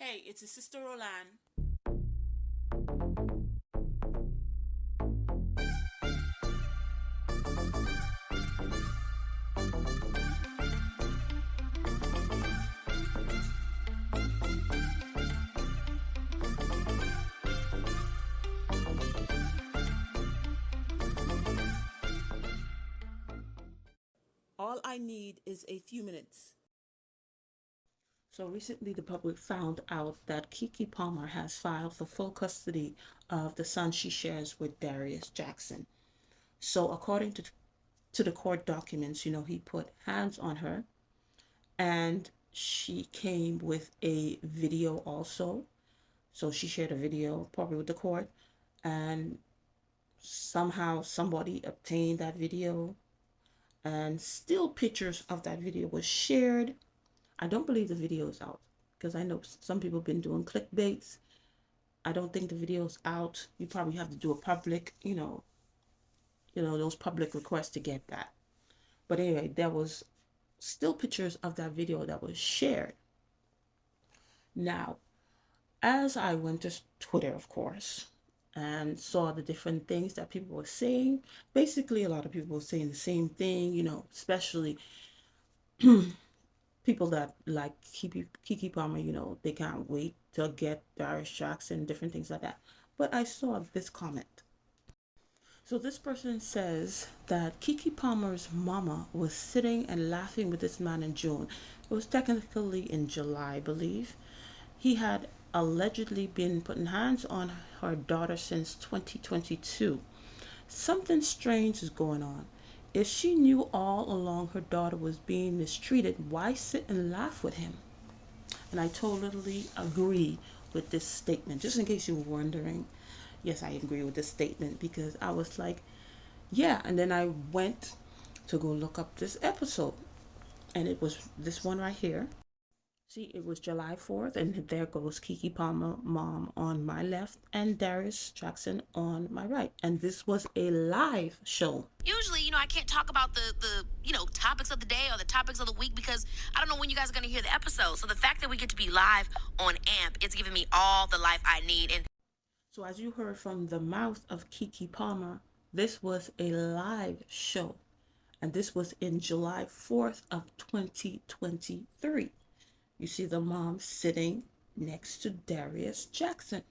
Hey, it's his sister Roland. All I need is a few minutes. So recently, the public found out that Keke Palmer has filed for full custody of the son she shares with Darius Jackson. So, according to the court documents, he put hands on her, and she came with a video also. So she shared a video probably with the court, and somehow somebody obtained that video, and still pictures of that video was shared. I don't believe the video is out because I know some people have been doing clickbaits. I don't think the video's out. You probably have to do a public, those public requests to get that. But anyway, there was still pictures of that video that was shared. Now, as I went to Twitter, of course, and saw the different things that people were saying, basically a lot of people were saying the same thing, especially people that like Keke Palmer, they can't wait to get Darius Jackson, different things like that. But I saw this comment. So this person says that Keke Palmer's mama was sitting and laughing with this man in June. It was technically in July, I believe. He had allegedly been putting hands on her daughter since 2022. Something strange is going on. If she knew all along her daughter was being mistreated, why sit and laugh with him? And I totally agree with this statement. Just in case you were wondering, yes, I agree with this statement because I was like, yeah. And then I went to go look up this episode, and it was this one right here. See, it was July 4th, and there goes Keke Palmer, mom, on my left, and Darius Jackson on my right. And this was a live show. Usually, I can't talk about the topics of the day or the topics of the week because I don't know when you guys are going to hear the episode. So the fact that we get to be live on AMP, it's giving me all the life I need. And So, as you heard from the mouth of Keke Palmer, this was a live show. And this was in July 4th of 2023. You see the mom sitting next to Darius Jackson.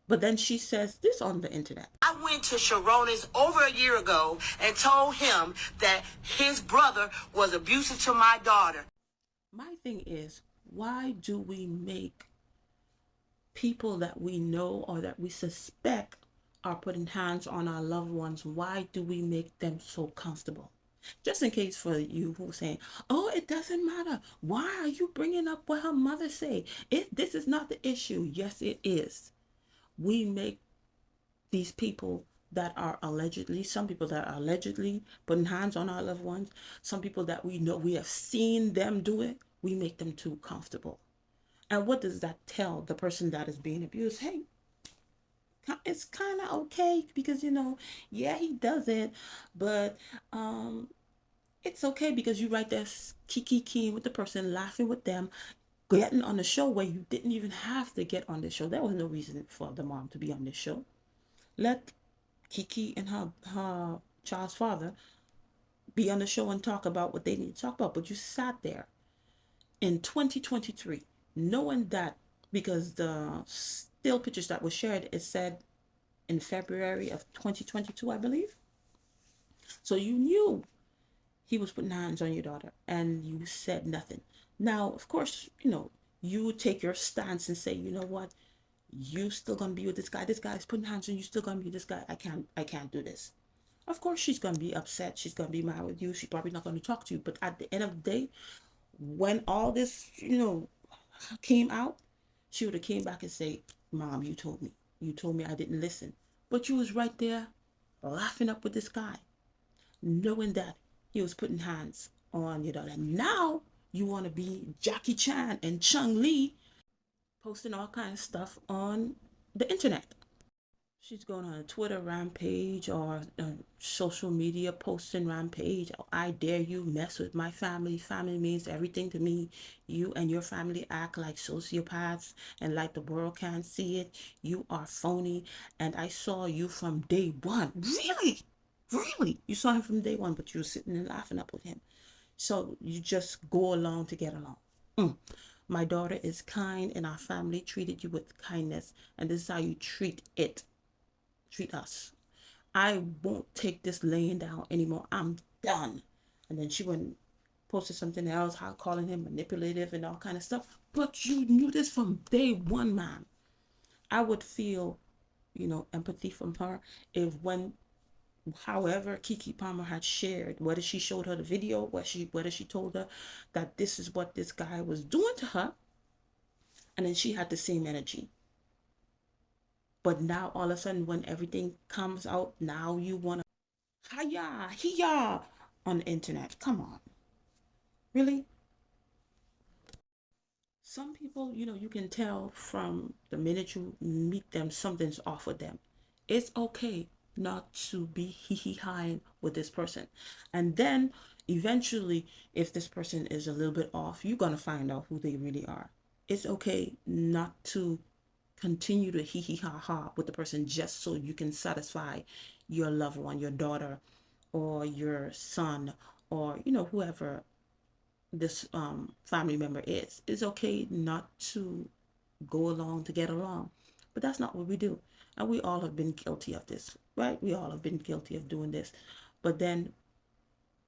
But then she says this on the internet. I went to Sharonis over a year ago and told him that his brother was abusive to my daughter. My thing is, why do we make people that we know or that we suspect are putting hands on our loved ones, why do we make them so comfortable? Just in case for you who are saying, oh, it doesn't matter. Why are you bringing up what her mother say? This is not the issue. Yes, it is. We make these people that are allegedly, some people that are allegedly putting hands on our loved ones, some people that we know, we have seen them do it, we make them too comfortable. And what does that tell the person that is being abused? Hey, it's kind of okay because yeah, he does it, but it's okay because you right there kiki with the person, laughing with them, getting on the show where you didn't even have to get on the show. There was no reason for the mom to be on this show. Let Keke and her child's father be on the show and talk about what they need to talk about. But you sat there in 2023 knowing that, because the still pictures that were shared, it said in February of 2022, I believe. So you knew he was putting hands on your daughter and you said nothing. Now, of course, you take your stance and say, you know what, you still gonna be with this guy. This guy's putting hands on you, still gonna be this guy. I can't do this. Of course she's gonna be upset. She's gonna be mad with you. She's probably not gonna talk to you. But at the end of the day, when all this, came out, she would have came back and say, Mom, you told me. You told me I didn't listen. But you was right there laughing up with this guy, knowing that he was putting hands on your daughter. Now you want to be Jackie Chan and Chung Lee posting all kinds of stuff on the internet. She's going on a Twitter rampage or a social media posting rampage. Oh, I dare you mess with my family. Family means everything to me. You and your family act like sociopaths and like the world can't see it. You are phony. And I saw you from day one. Really? Really? You saw him from day one, but you were sitting and laughing up with him. So you just go along to get along. Mm. My daughter is kind and our family treated you with kindness. And this is how you treat it. Treat us. I won't take this laying down anymore. I'm done. And then she went and posted something else, how calling him manipulative and all kind of stuff. But you knew this from day one, man. I would feel, empathy from her if when however Keke Palmer had shared, whether she showed her the video, whether she told her that this is what this guy was doing to her, and then she had the same energy. But now all of a sudden when everything comes out, now you wanna hiya, hiya on the internet. Come on. Really? Some people, you can tell from the minute you meet them, something's off with them. It's okay not to be hee hee high with this person. And then eventually, if this person is a little bit off, you're going to find out who they really are. It's okay not to continue to hee hee ha ha with the person just so you can satisfy your loved one, your daughter, or your son, or, whoever this family member is. It's okay not to go along to get along, but that's not what we do. And we all have been guilty of this, right? We all have been guilty of doing this. But then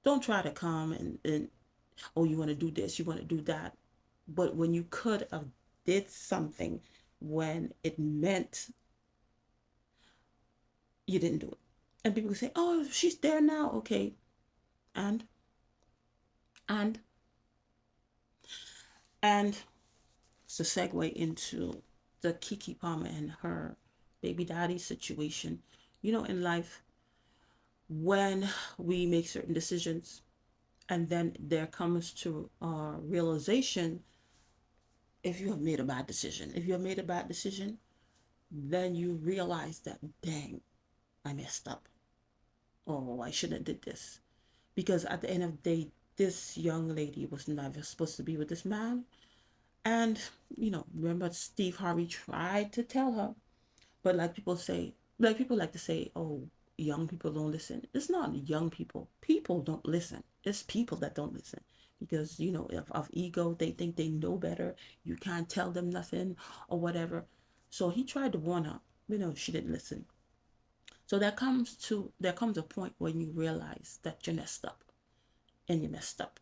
don't try to come and oh, you want to do this, you want to do that. But when you could have did something when it meant you didn't do it. And people say, oh, she's there now. Okay. And, and, and it's a segue into the Keke Palmer and her baby daddy situation. In life, when we make certain decisions and then there comes to a realization, if you have made a bad decision, then you realize that, dang, I messed up. Oh, I shouldn't have did this. Because at the end of the day, this young lady was never supposed to be with this man. And, remember Steve Harvey tried to tell her, but like people like to say, oh, young people don't listen. It's not young people. People don't listen. It's people that don't listen because, of ego, they think they know better. You can't tell them nothing or whatever. So he tried to warn her. She didn't listen. So there comes a point when you realize that you messed up and you messed up.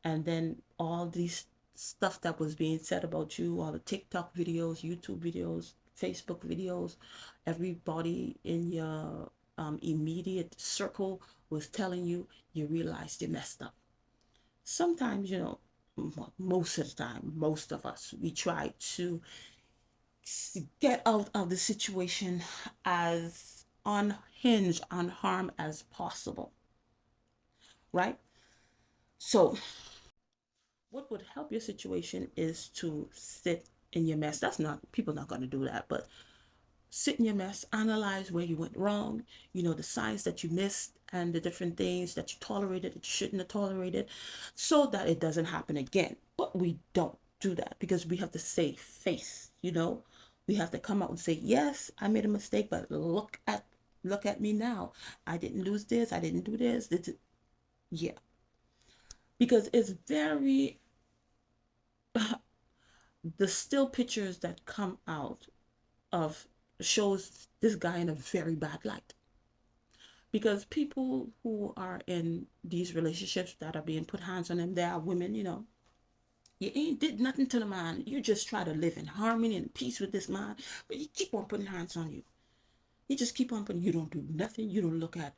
And then all these stuff that was being said about you, all the TikTok videos, YouTube videos, Facebook videos, everybody in your immediate circle was telling you, you realized you messed up. Sometimes, most of the time, most of us, we try to get out of the situation as unhinged, unharmed as possible, right? So what would help your situation is to sit in your mess. That's not, people not going to do that, but sit in your mess, analyze where you went wrong, the signs that you missed and the different things that you tolerated that you shouldn't have tolerated so that it doesn't happen again. But we don't do that because we have to save face. We have to come out and say, yes, I made a mistake, but look at me now. I didn't lose this, I didn't do this. Yeah. Because it's very the still pictures that come out of shows this guy in a very bad light because people who are in these relationships that are being put hands on them, they are women, you ain't did nothing to the man, you just try to live in harmony and peace with this man, but he keep on putting hands on you. You just keep on putting, you don't do nothing, you don't look at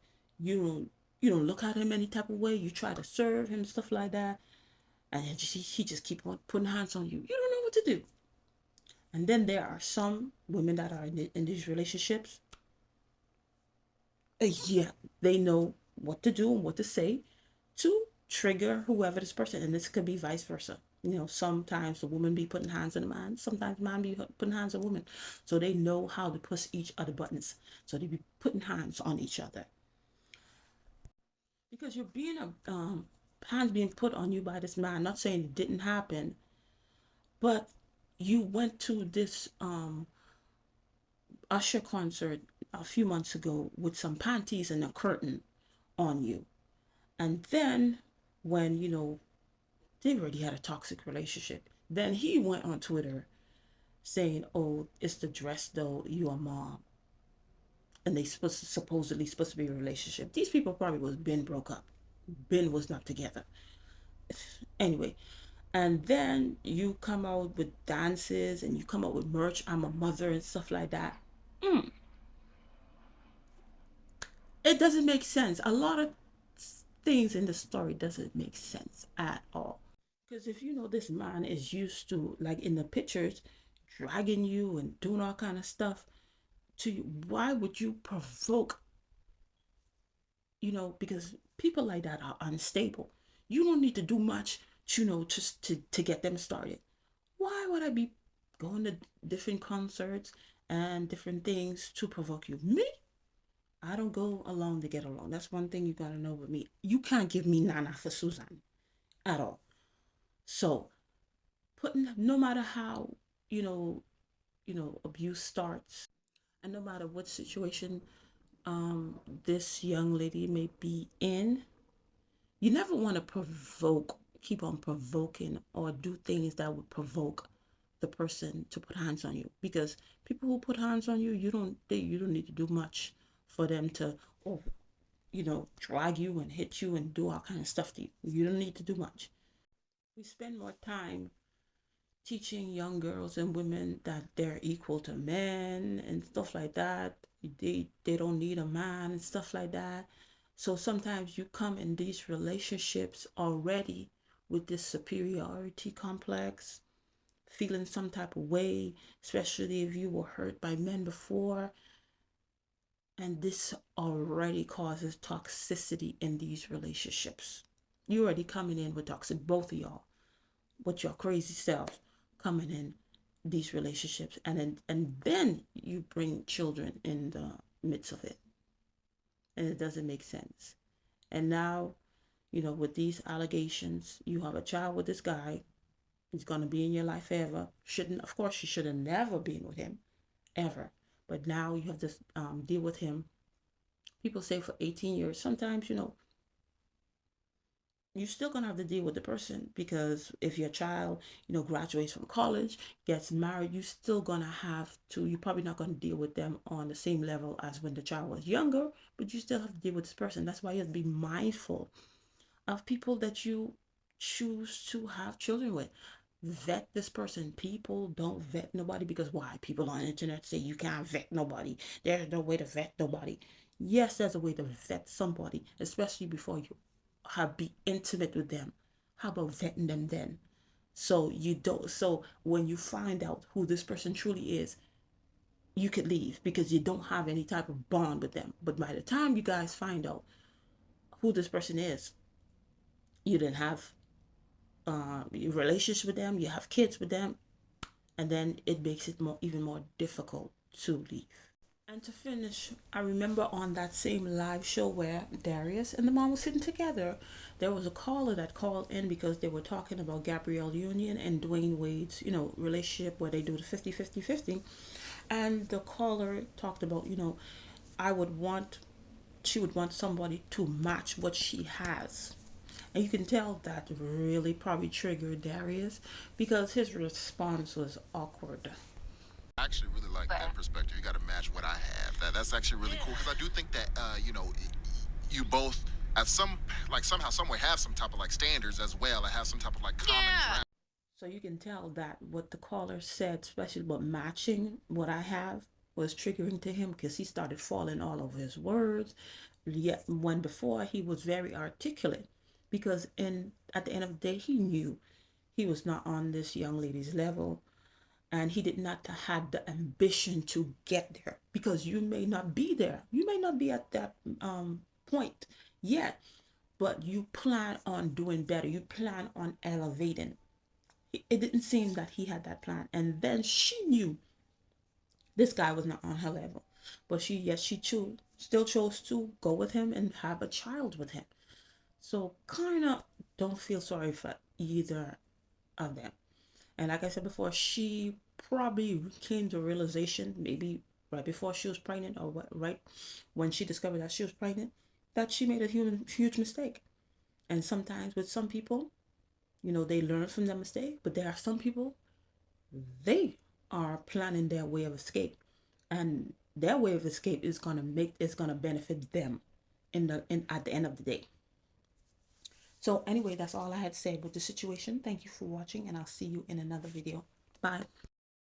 him any type of way, you try to serve him, stuff like that, and he just keep on putting hands on you. You don't know what to do. And then there are some women that are in these relationships. Yeah, they know what to do and what to say to trigger whoever this person, and this could be vice versa. Sometimes the woman be putting hands on the man, sometimes the man be putting hands on women. So they know how to push each other buttons. So they be putting hands on each other. Because you're being hands being put on you by this man. Not saying it didn't happen, but you went to this Usher concert a few months ago with some panties and a curtain on you. And then when, they already had a toxic relationship, then he went on Twitter saying, "Oh, it's the dress though, you a mom." And they supposedly supposed to be a relationship. These people probably was been broke up. Ben was not together. Anyway, and then you come out with dances and you come out with merch, I'm a mother and stuff like that. Mm, it doesn't make sense. A lot of things in the story doesn't make sense at all. Because if you know this man is used to, like in the pictures, dragging you and doing all kind of stuff to you, why would you provoke? Because people like that are unstable. You don't need to do much, just to get them started. Why would I be going to different concerts and different things to provoke you? Me? I don't go along to get along. That's one thing you gotta know with me. You can't give me Nana for Susan at all. So putting no matter how, you know, abuse starts, and no matter what situation this young lady may be in, you never want to keep on provoking or do things that would provoke the person to put hands on you. Because people who put hands on you, you don't need to do much for them to, oh, drag you and hit you and do all kind of stuff to you. You don't need to do much. We spend more time teaching young girls and women that they're equal to men and stuff like that. They don't need a man and stuff like that. So sometimes you come in these relationships already with this superiority complex, feeling some type of way, especially if you were hurt by men before. And this already causes toxicity in these relationships. You already coming in with toxic, both of y'all, with your crazy self coming in these relationships, and then you bring children in the midst of it, and it doesn't make sense. And now, with these allegations, you have a child with this guy. He's gonna be in your life forever. Shouldn't, of course, you should have never been with him ever. But now you have to deal with him. People say for 18 years. Sometimes, you're still gonna have to deal with the person, because if your child, graduates from college, gets married, you're still gonna have to. You're probably not gonna deal with them on the same level as when the child was younger, but you still have to deal with this person. That's why you have to be mindful of people that you choose to have children with. Vet this person. People don't vet nobody, because why? People on the internet say you can't vet nobody. There's no way to vet nobody. Yes, there's a way to vet somebody, especially before you have be intimate with them. How about vetting them then? So you don't. So when you find out who this person truly is, you could leave because you don't have any type of bond with them. But by the time you guys find out who this person is, you didn't have relationship with them, you have kids with them, and then it makes it even more difficult to leave. And to finish, I remember on that same live show where Darius and the mom were sitting together, there was a caller that called in because they were talking about Gabrielle Union and Dwayne Wade's, relationship where they do the 50-50-50. And the caller talked about, I would want, she would want somebody to match what she has. And you can tell that really probably triggered Darius because his response was awkward. I actually really like that perspective. You got to match what I have. That's actually really cool because I do think that you both at some like somehow somewhere have some type of like standards as well. And have some type of like common ground. So you can tell that what the caller said, especially about matching what I have, was triggering to him because he started falling all over his words. Yet when before he was very articulate, because in at the end of the day he knew he was not on this young lady's level, and he did not have the ambition to get there, because you may not be there, you may not be at that point yet, but you plan on doing better, you plan on elevating. It didn't seem that he had that plan. And then she knew this guy was not on her level. But still chose to go with him and have a child with him. So kind of don't feel sorry for either of them. And like I said before, she probably came to a realization maybe right before she was pregnant, or right when she discovered that she was pregnant, that she made a huge mistake. And sometimes with some people, they learn from their mistake, but there are some people, they are planning their way of escape, and their way of escape is gonna benefit them at the end of the day. So anyway, that's all I had to say about the situation. Thank you for watching, and I'll see you in another video. Bye.